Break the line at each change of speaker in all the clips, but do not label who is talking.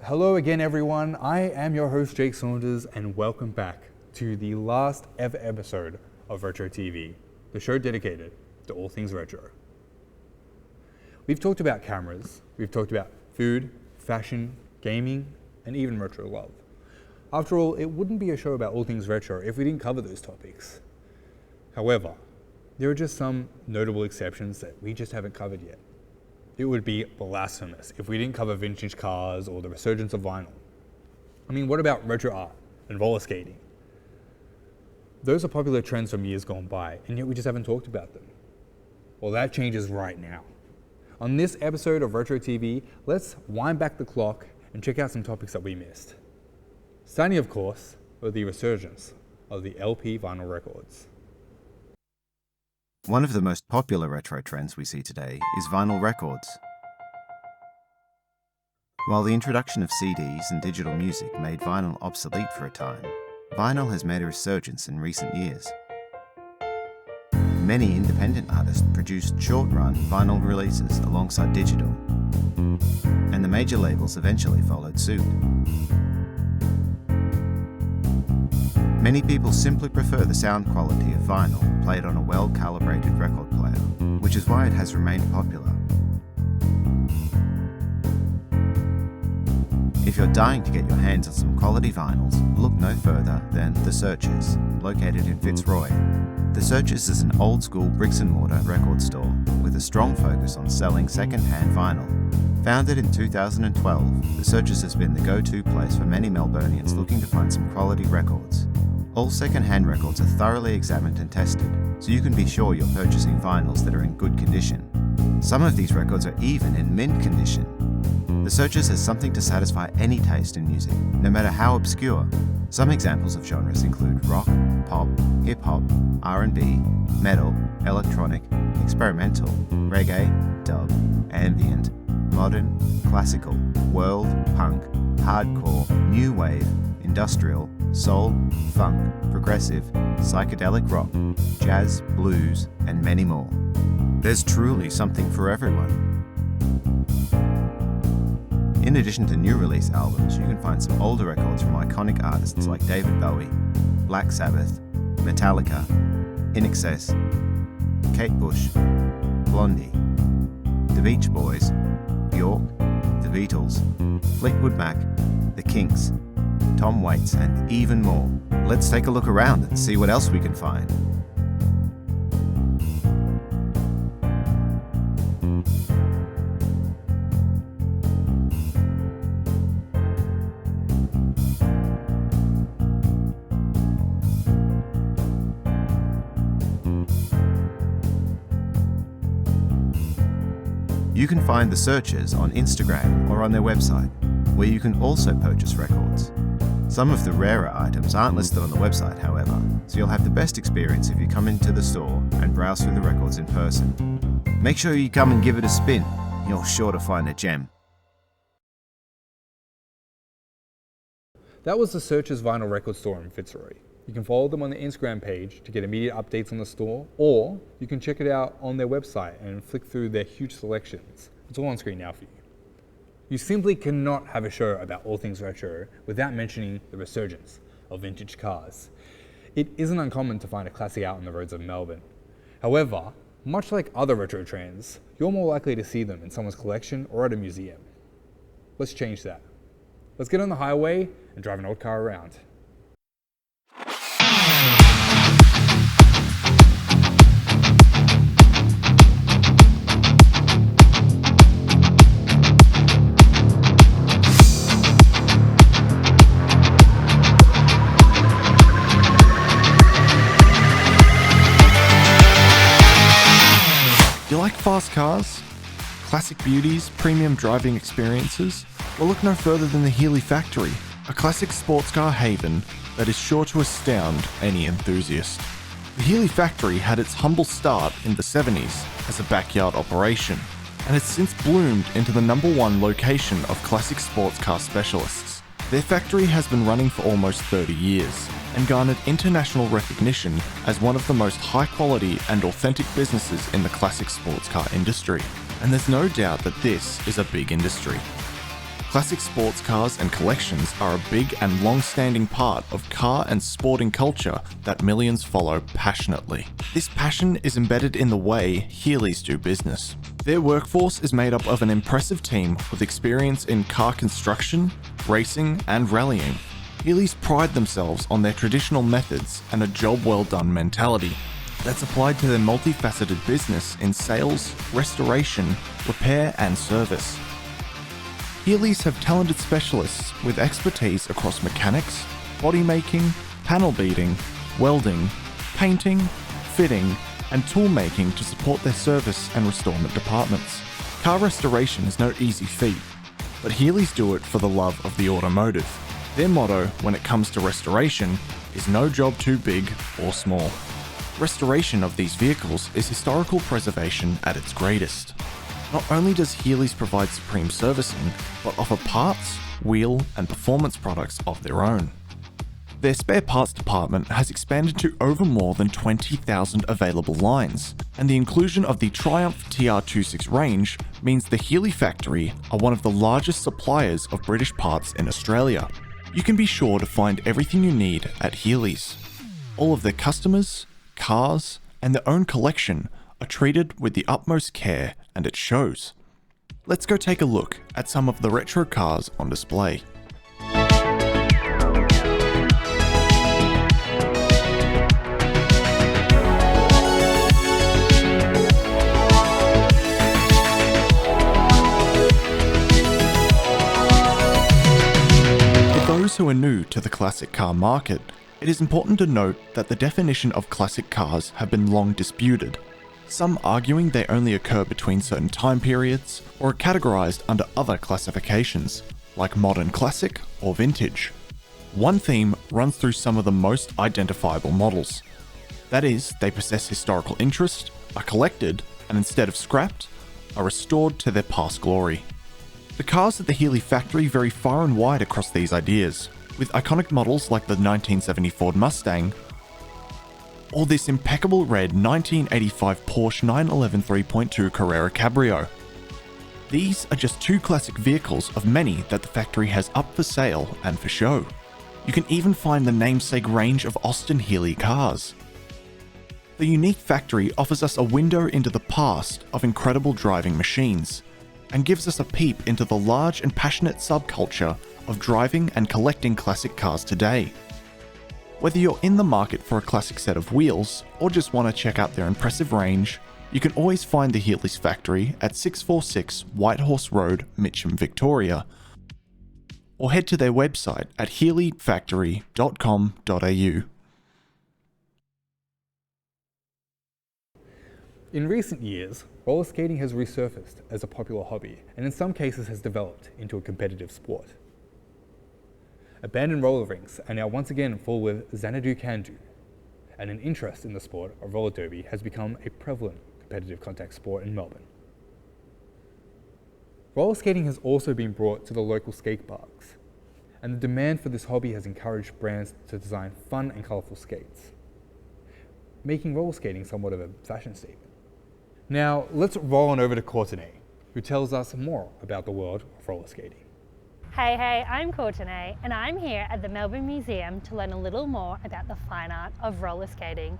Hello again, everyone. I am your host, Jake Saunders, and welcome back to the last ever episode of RetroTV, the show dedicated to all things retro. We've talked about cameras, we've talked about food, fashion, gaming, and even retro love. After all, it wouldn't be a show about all things retro if we didn't cover those topics. However, there are just some notable exceptions that we just haven't covered yet. It would be blasphemous if we didn't cover vintage cars or the resurgence of vinyl. I mean, what about retro art and roller skating? Those are popular trends from years gone by, and yet we just haven't talked about them. Well, that changes right now. On this episode of Retro TV, let's wind back the clock and check out some topics that we missed. Starting, of course, with the resurgence of the LP vinyl records.
One of the most popular retro trends we see today is vinyl records. While the introduction of CDs and digital music made vinyl obsolete for a time, vinyl has made a resurgence in recent years. Many independent artists produced short-run vinyl releases alongside digital, and the major labels eventually followed suit. Many people simply prefer the sound quality of vinyl played on a well-calibrated record player, which is why it has remained popular. If you're dying to get your hands on some quality vinyls, look no further than The Searchers, located in Fitzroy. The Searchers is an old-school bricks-and-mortar record store with a strong focus on selling second-hand vinyl. Founded in 2012, The Searchers has been the go-to place for many Melburnians looking to find some quality records. All second-hand records are thoroughly examined and tested, so you can be sure you're purchasing vinyls that are in good condition. Some of these records are even in mint condition. The Searchers has something to satisfy any taste in music, no matter how obscure. Some examples of genres include rock, pop, hip-hop, R&B, metal, electronic, experimental, reggae, dub, ambient, modern, classical, world, punk, hardcore, new wave, industrial, soul, funk, progressive, psychedelic rock, jazz, blues, and many more. There's truly something for everyone. In addition to new release albums, you can find some older records from iconic artists like David Bowie, Black Sabbath, Metallica, INXS, Kate Bush, Blondie, The Beach Boys, Bjork, The Beatles, Fleetwood Mac, The Kinks, Tom Waits, and even more. Let's take a look around and see what else we can find. You can find The Searchers on Instagram or on their website, where you can also purchase records. Some of the rarer items aren't listed on the website, however, so you'll have the best experience if you come into the store and browse through the records in person. Make sure you come and give it a spin. You're sure to find a gem.
That was The Searchers vinyl record store in Fitzroy. You can follow them on their Instagram page to get immediate updates on the store, or you can check it out on their website and flick through their huge selections. It's all on screen now for you. You simply cannot have a show about all things retro without mentioning the resurgence of vintage cars. It isn't uncommon to find a classic out on the roads of Melbourne. However, much like other retro trends, you're more likely to see them in someone's collection or at a museum. Let's change that. Let's get on the highway and drive an old car around.
You like fast cars? Classic beauties, premium driving experiences? Well, look no further than the Healy Factory, a classic sports car haven that is sure to astound any enthusiast. The Healy Factory had its humble start in the 70s as a backyard operation, and has since bloomed into the #1 location of classic sports car specialists. Their factory has been running for almost 30 years, and garnered international recognition as one of the most high quality and authentic businesses in the classic sports car industry. And there's no doubt that this is a big industry. Classic sports cars and collections are a big and long-standing part of car and sporting culture that millions follow passionately. This passion is embedded in the way Healey's do business. Their workforce is made up of an impressive team with experience in car construction, racing, and rallying. Healey's pride themselves on their traditional methods and a job well done mentality that's applied to their multifaceted business in sales, restoration, repair, and service. Healey's have talented specialists with expertise across mechanics, body making, panel beating, welding, painting, fitting, and tool making to support their service and restorement departments. Car restoration is no easy feat, but Healey's do it for the love of the automotive. Their motto when it comes to restoration is no job too big or small. Restoration of these vehicles is historical preservation at its greatest. Not only does Healey's provide supreme servicing, but offer parts, wheel, and performance products of their own. Their spare parts department has expanded to over more than 20,000 available lines, and the inclusion of the Triumph TR26 range means the Healey factory are one of the largest suppliers of British parts in Australia. You can be sure to find everything you need at Healey's. All of their customers, cars, and their own collection are treated with the utmost care, and it shows. Let's go take a look at some of the retro cars on display. For those who are new to the classic car market, it is important to note that the definition of classic cars have been long disputed, some arguing they only occur between certain time periods or are categorized under other classifications, like modern classic or vintage. One theme runs through some of the most identifiable models. That is, they possess historical interest, are collected, and instead of scrapped, are restored to their past glory. The cars at the Healey factory vary far and wide across these ideas, with iconic models like the 1970 Ford Mustang, or this impeccable red 1985 Porsche 911 3.2 Carrera Cabrio. These are just two classic vehicles of many that the factory has up for sale and for show. You can even find the namesake range of Austin Healey cars. The unique factory offers us a window into the past of incredible driving machines, and gives us a peep into the large and passionate subculture of driving and collecting classic cars today. Whether you're in the market for a classic set of wheels, or just want to check out their impressive range, you can always find the Healey's factory at 646 Whitehorse Road, Mitcham, Victoria, or head to their website at healeyfactory.com.au.
In recent years, roller skating has resurfaced as a popular hobby and in some cases has developed into a competitive sport. Abandoned roller rinks are now once again full with Xanadu can-do, and an interest in the sport of roller derby has become a prevalent competitive contact sport in Melbourne. Roller skating has also been brought to the local skate parks, and the demand for this hobby has encouraged brands to design fun and colourful skates, making roller skating somewhat of a fashion statement. Now, let's roll on over to Courtenay, who tells us more about the world of roller skating.
Hey, I'm Courtenay, and I'm here at the Melbourne Museum to learn a little more about the fine art of roller skating.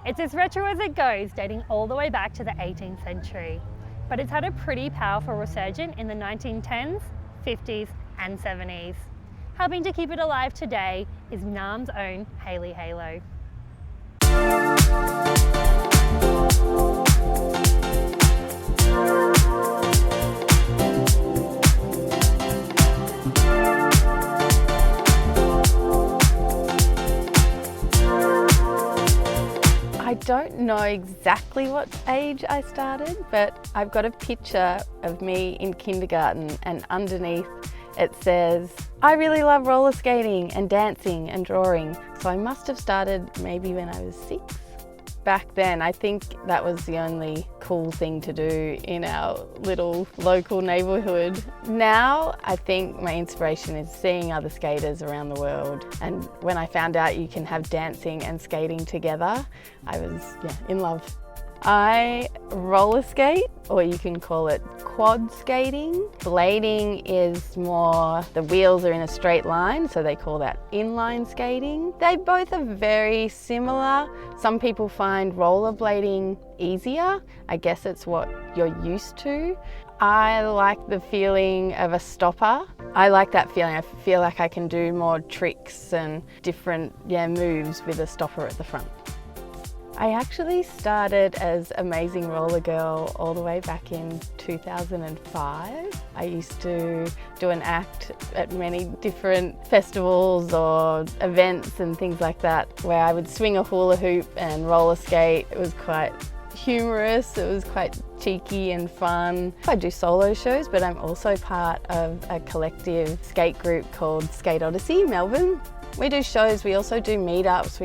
It's as retro as it goes, dating all the way back to the 18th century, but it's had a pretty powerful resurgence in the 1910s, 50s, and 70s. Helping to keep it alive today is NAM's own Hayley Halo.
I don't know exactly what age I started, but I've got a picture of me in kindergarten, and underneath it says, I really love roller skating and dancing and drawing. So I must have started maybe when I was 6. Back then, I think that was the only cool thing to do in our little local neighbourhood. Now, I think my inspiration is seeing other skaters around the world. And when I found out you can have dancing and skating together, I was in love. I roller skate, or you can call it quad skating. Blading is more, the wheels are in a straight line, so they call that inline skating. They both are very similar. Some people find rollerblading easier. I guess it's what you're used to. I like the feeling of a stopper. I like that feeling. I feel like I can do more tricks and different moves with a stopper at the front. I actually started as Amazing Roller Girl all the way back in 2005. I used to do an act at many different festivals or events and things like that, where I would swing a hula hoop and roller skate. It was quite humorous, it was quite cheeky and fun. I do solo shows, but I'm also part of a collective skate group called Skate Odyssey, Melbourne. We do shows, we also do meetups.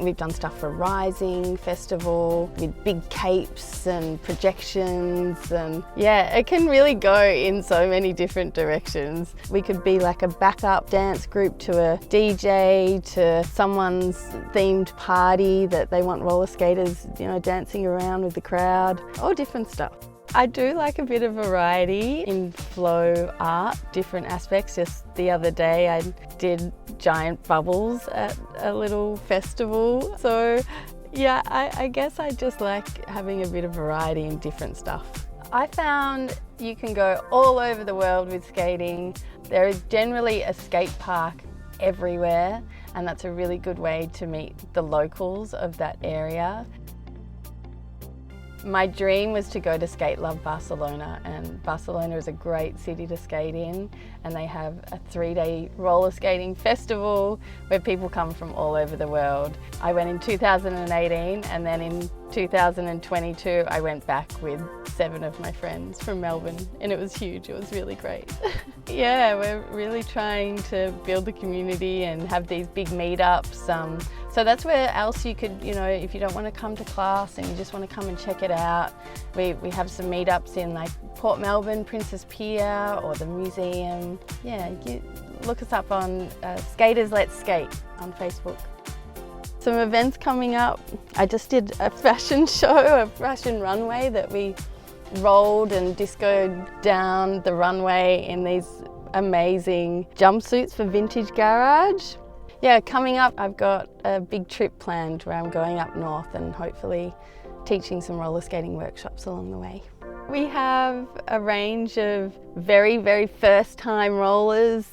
We've done stuff for Rising Festival with big capes and projections, and it can really go in so many different directions. We could be like a backup dance group to a DJ, to someone's themed party that they want roller skaters, dancing around with the crowd, all different stuff. I do like a bit of variety in flow art, different aspects. Just the other day I did giant bubbles at a little festival. So I guess I just like having a bit of variety in different stuff. I found you can go all over the world with skating. There is generally a skate park everywhere, and that's a really good way to meet the locals of that area. My dream was to go to Skate Love Barcelona, and Barcelona is a great city to skate in, and they have a 3-day roller skating festival where people come from all over the world. I went in 2018, and then in 2022 I went back with 7 of my friends from Melbourne, and it was huge. It was really great. We're really trying to build the community and have these big meetups. So that's where else you could, if you don't want to come to class and you just want to come and check it out, we have some meetups in like Port Melbourne, Princess Pier, or the museum. You look us up on Skaters Let's Skate on Facebook. Some events coming up. I just did a fashion show, a fashion runway that we rolled and discoed down the runway in these amazing jumpsuits for Vintage Garage. Coming up, I've got a big trip planned where I'm going up north and hopefully teaching some roller skating workshops along the way. We have a range of very, very first time rollers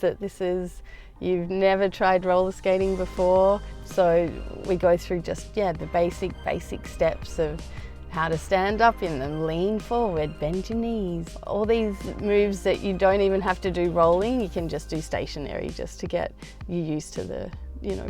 you've never tried roller skating before. So we go through just, the basic steps of how to stand up in them, lean forward, bend your knees. All these moves that you don't even have to do rolling, you can just do stationary just to get you used to the,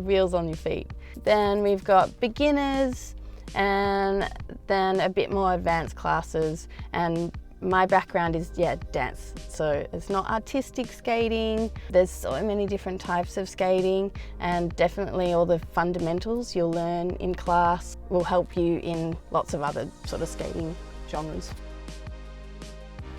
wheels on your feet. Then we've got beginners and then a bit more advanced classes, and my background is, dance. So it's not artistic skating. There's so many different types of skating, and definitely all the fundamentals you'll learn in class will help you in lots of other sort of skating genres.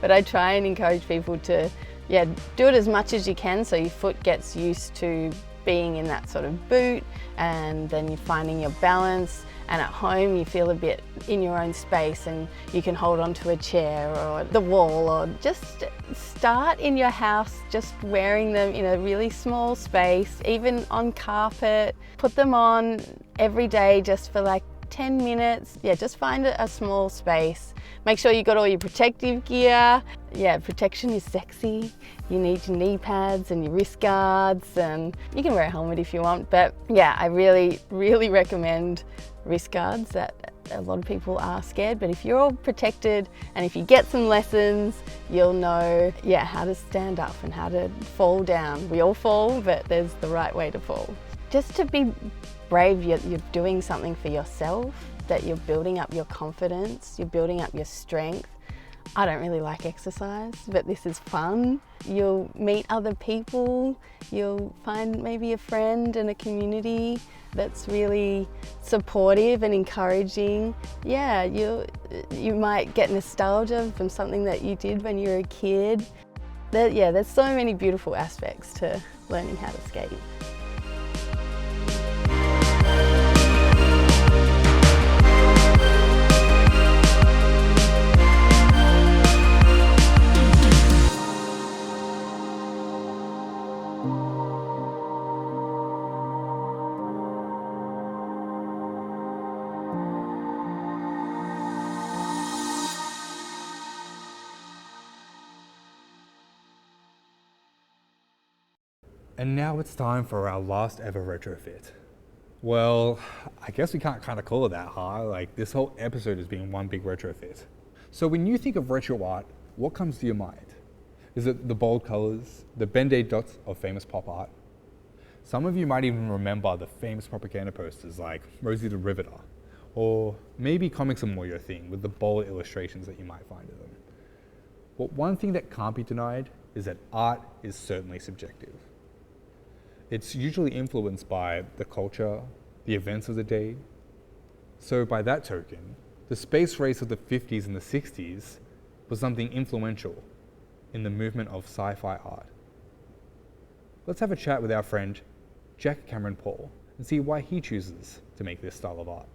But I try and encourage people to, do it as much as you can so your foot gets used to being in that sort of boot, and then you're finding your balance, and at home you feel a bit in your own space and you can hold onto a chair or the wall, or just start in your house just wearing them in a really small space, even on carpet. Put them on every day just for like 10 minutes. Just find a small space. Make sure you got all your protective gear. Protection is sexy. You need your knee pads and your wrist guards, and you can wear a helmet if you want, but I really, really recommend wrist guards. That a lot of people are scared, but if you're all protected and if you get some lessons, you'll know how to stand up and how to fall down. We all fall, but there's the right way to fall. Just to be brave, you're doing something for yourself, that you're building up your confidence, you're building up your strength. I don't really like exercise, but this is fun. You'll meet other people, you'll find maybe a friend and a community that's really supportive and encouraging. You might get nostalgia from something that you did when you were a kid. There's so many beautiful aspects to learning how to skate.
And now it's time for our last ever retrofit. Well, I guess we can't kind of call it that, huh? Like, this whole episode has been one big retrofit. So when you think of retro art, what comes to your mind? Is it the bold colors, the Ben-Day dots of famous pop art? Some of you might even remember the famous propaganda posters like Rosie the Riveter, or maybe comics are more your thing with the bold illustrations that you might find in them. But one thing that can't be denied is that art is certainly subjective. It's usually influenced by the culture, the events of the day. So by that token, the space race of the 50s and the 60s was something influential in the movement of sci-fi art. Let's have a chat with our friend Jack Cameron Paul and see why he chooses to make this style of art.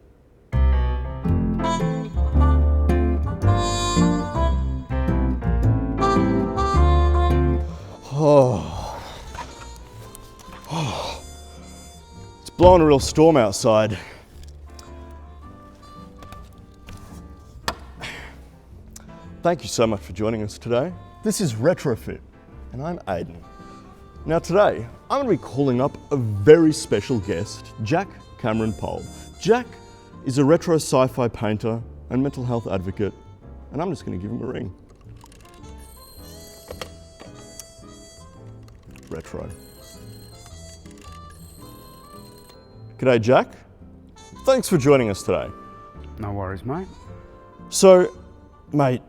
It's blowing a real storm outside. Thank you so much for joining us today. This is Retrofit, and I'm Aiden. Now today, I'm going to be calling up a very special guest, Jack Cameron Paul. Jack is a retro sci-fi painter and mental health advocate, and I'm just going to give him a ring. Retro. G'day, Jack. Thanks for joining us today.
No worries, mate.
So, mate,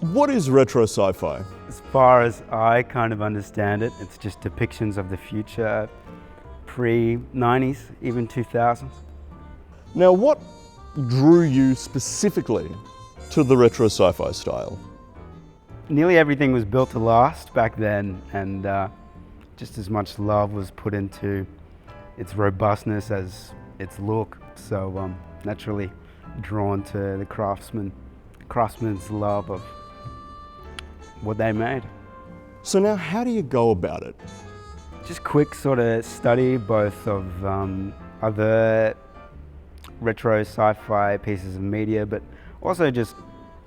what is retro sci-fi?
As far as I kind of understand it, it's just depictions of the future, pre-90s, even 2000s.
Now, what drew you specifically to the retro sci-fi style?
Nearly everything was built to last back then, and just as much love was put into its robustness as its look. So naturally drawn to the craftsman's love of what they made.
So now, how do you go about it?
Just quick sort of study both of other retro sci-fi pieces of media, but also just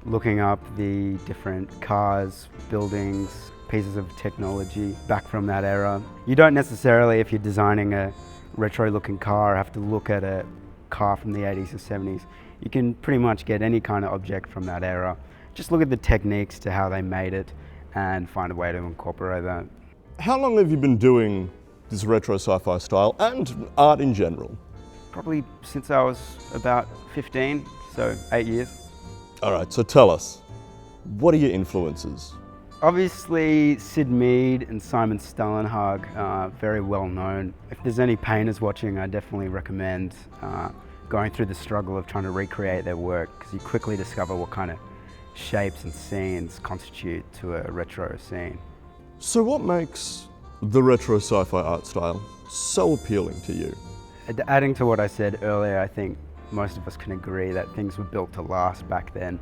looking up the different cars, buildings, pieces of technology back from that era. You don't necessarily, if you're designing a retro looking car, have to look at a car from the 80s or 70s. You can pretty much get any kind of object from that era. Just look at the techniques to how they made it and find a way to incorporate that.
How long have you been doing this retro sci-fi style and art in general?
Probably since I was about 15, so 8 years.
All right, so tell us, what are your influences?
Obviously, Sid Mead and Simon Stellenhag are very well known. If there's any painters watching, I definitely recommend going through the struggle of trying to recreate their work, because you quickly discover what kind of shapes and scenes constitute to a retro scene.
So what makes the retro sci-fi art style so appealing to you?
Adding to what I said earlier, I think most of us can agree that things were built to last back then.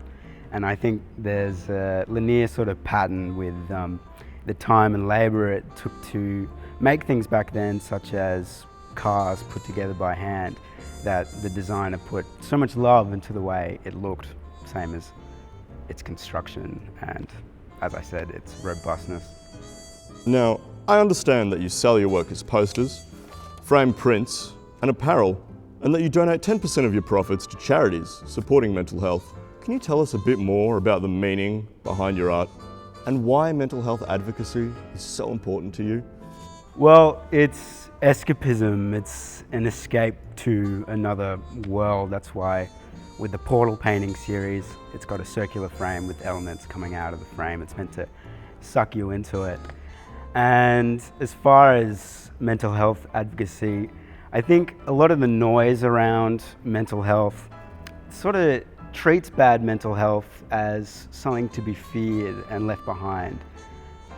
And I think there's a linear sort of pattern with the time and labor it took to make things back then, such as cars put together by hand, that the designer put so much love into the way it looked, same as its construction and, as I said, its robustness.
Now, I understand that you sell your work as posters, framed prints, and apparel, and that you donate 10% of your profits to charities supporting mental health. Can you tell us a bit more about the meaning behind your art and why mental health advocacy is so important to you?
Well, it's escapism. It's an escape to another world. That's why with the Portal painting series, it's got a circular frame with elements coming out of the frame. It's meant to suck you into it. And as far as mental health advocacy, I think a lot of the noise around mental health sort of treats bad mental health as something to be feared and left behind.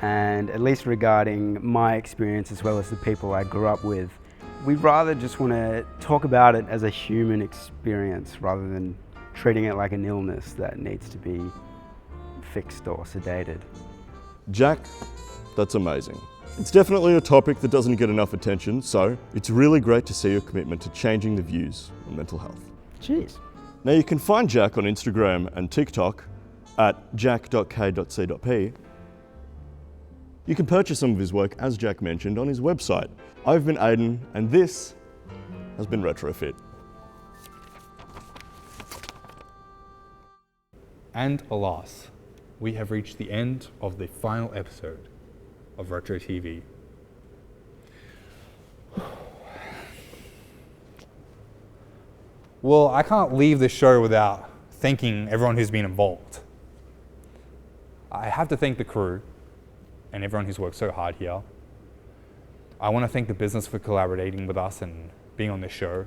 And at least regarding my experience as well as the people I grew up with, we rather just want to talk about it as a human experience rather than treating it like an illness that needs to be fixed or sedated.
Jack, that's amazing. It's definitely a topic that doesn't get enough attention, so it's really great to see your commitment to changing the views on mental health.
Cheers.
Now you can find Jack on Instagram and TikTok at jack.k.c.p.
You can purchase some of his work, as Jack mentioned, on his website. I've been Aiden, and this has been Retrofit.
And alas, we have reached the end of the final episode of Retro TV. Well, I can't leave this show without thanking everyone who's been involved. I have to thank the crew and everyone who's worked so hard here. I want to thank the business for collaborating with us and being on this show.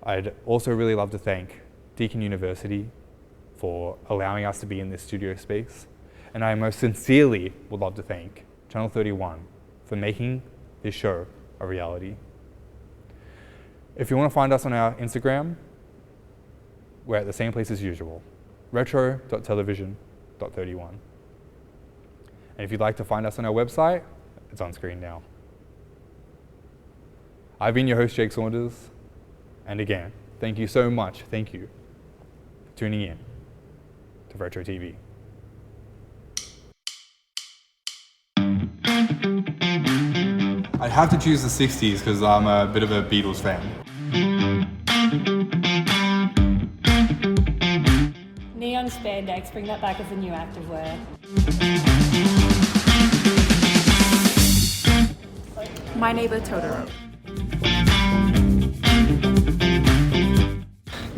I'd also really love to thank Deakin University for allowing us to be in this studio space. And I most sincerely would love to thank Channel 31 for making this show a reality. If you want to find us on our Instagram, we're at the same place as usual, retro.television.31. And if you'd like to find us on our website, it's on screen now. I've been your host, Jake Saunders. And again, thank you so much, thank you for tuning in to Retro TV. I'd have to choose the 60s because I'm a bit of a Beatles fan.
Neon spandex, bring that back as a new activewear.
My Neighbor Totoro.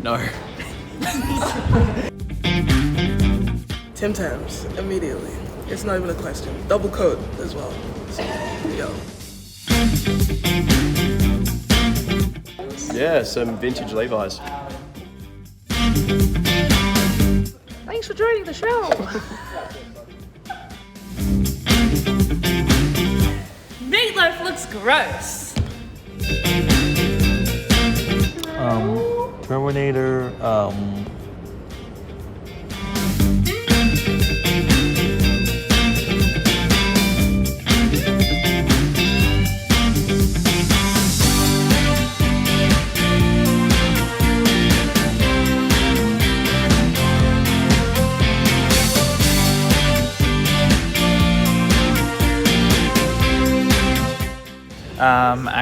No.
Tim Tams, immediately. It's not even a question. Double coat as well. So, yo.
Yeah, some vintage Levi's.
Thanks for joining the show.
Meatloaf looks gross.
Terminator,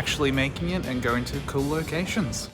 actually making it and going to cool locations.